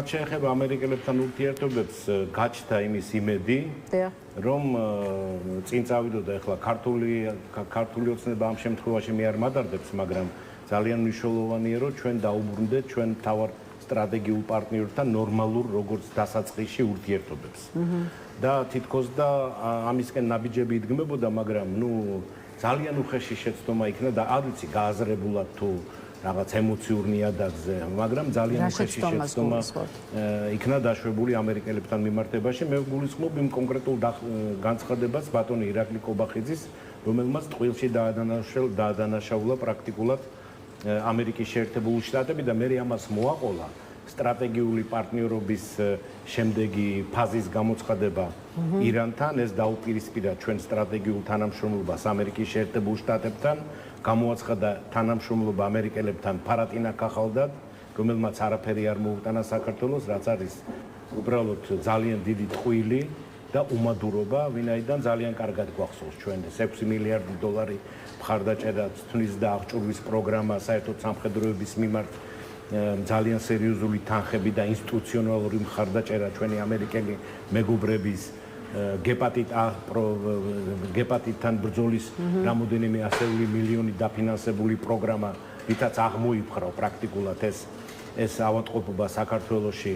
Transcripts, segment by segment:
შეეხება ამერიკელებთან ურთიერთობებს გაჩნდა იმის იმედი, რომ წინ წავიდოდა ახლა ქართული ოცნება ამ შემთხვევაში მე არ მადარდებს, მაგრამ ძალიან მნიშვნელოვანია, რომ ჩვენ დაუბრუნდეთ ჩვენ თავარ სტრატეგიულ პარტნიორთან ნორმალურ როგორც დასაწყისში ურთიერთობებს. და თითქოს და ამისკენ ნაბიჯები იდგმებოდა, მაგრამ ძალიან უხეში შეცდომა იქნა და არ ვიცი გააზრებულად თუ რაღაც ემოციურ ნიადაგზე, მაგრამ ძალიან უხეში შეცდომა იქნა დაშვებული ამერიკელებთან მიმართებაში. მე გულისხმობ იმ კონკრეტულ განცხადებას ბატონი ირაკლი კობახიძის, რომელმაც ტყუილში დაადანაშაულა პრაქტიკულად ამერიკის შეერთებული შტატები და მე ამას მოაყოლა სტრატეგიული პარტნიორობის შემდეგი ფაზის გამოცხადება ირანთან, ეს დაუპირისპირა ჩვენ სტრატეგიულ თანამშრომლობას ამერიკის შეერთებულ შტატებთან, გამოაცხადა თანამშრომლობა ამერიკელებთან ფარატინა ქახალდად, რომელმაც არაფერი არ მოუტანა საქართველოს, რაც არის უბრალოდ ძალიან დიდი ტყუილი და უმადურობა, ვინაიდან ძალიან კარგად გვახსოვს ჩვენ ეს 6 მილიარდი დოლარი მხარდაჭერა თვლის და აღჭურვის პროგრამა საერთოდ სამხედროების მიმართ ძალიან სერიოზული თანხები და ინსტიტუციონალური მხარდაჭერა ჩვენი ამერიკელი მეგობრების გეპატიტთან ბრძოლის რამოდენიმე ასეული მილიონი დაფინანსებული პროგრამა, რითაც აღმოიფხრავ პრაქტიკულად ეს ავადმყოფობა საქართველოში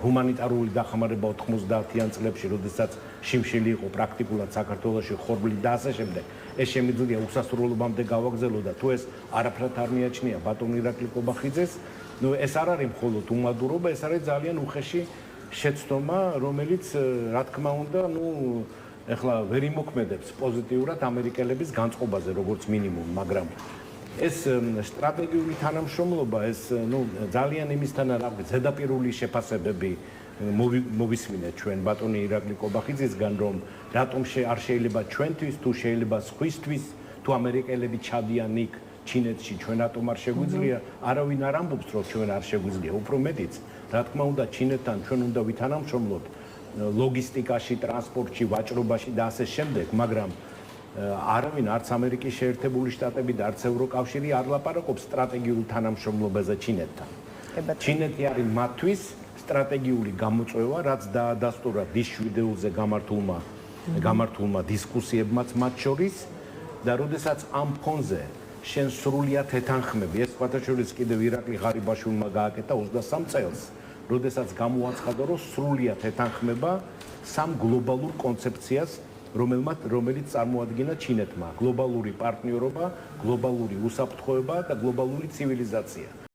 ჰუმანიტარული დახმარება 90-იან წლებში, როდესაც შიმშილი იყო პრაქტიკულად საქართველოში ხორბლი და ასე შემდეგ. ეს შემიძლია უსასრულობამდე გავაგზავნო და თუ ეს არაფრად არ მიაჩნია ბატონ ირაკლი კობახიძეს, ეს არ არის მხოლოდ უმადურობა, ეს არის ძალიან უხეში შეცდომა, რომელიც რა თქმა უნდა, ეხლა ვერ იმოქმედებს პოზიტიურად ამერიკელების განწყობაზე, როგორც მინიმუმ, მაგრამ ეს სტრატეგიული თანამშრომლობა, ეს ძალიან იმისთან არის ზედაპირული შეფასებები მოვისმინეთ ჩვენ ბატონი ირაკლი კობახიძისგან, რომ რატომ არ შეიძლება ჩვენთვის, თუ შეიძლება სხვისთვის, თუ ამერიკელები ჩადიან იქ ჩინეთში, ჩვენ რატომ არ შეგვიძლია, არავინ არ ამბობს, რომ ჩვენ არ შეგვიძლია, უფრო მეტიც, რა თქმა უნდა, ჩინეთთან ჩვენ უნდა ვითანამშრომლოთ ლოგისტიკაში, ტრანსპორტში, ვაჭრობაში და ასე შემდეგ, მაგრამ არავინ არც ამერიკის შეერთებული შტატები და არც ევროკავშირი არ ლაპარაკობს სტრატეგიულ თანამშრომლობაზე ჩინეთთან. ჩინეთი არის მათთვის სტრატეგიული გამოწვევა, რაც დაადასტურა დის ვიდეოზე გამართულმა დისკუსიებმაც მათ შორის და როდესაც ამ ფონზე შენ სრულიად ეთანხმები, ეს სხვათა შორის კიდევ ირაკლი ღარიბაშვილმა გააკეთა 23 წელს, როდესაც გამოაცხადა, რომ სრულიად ეთანხმება სამ გლობალურ კონცეფციას, რომელიც წარმოადგენა ჩინეთმა: გლობალური პარტნიორობა, გლობალური უსაფრთხოება და გლობალური ცივილიზაცია.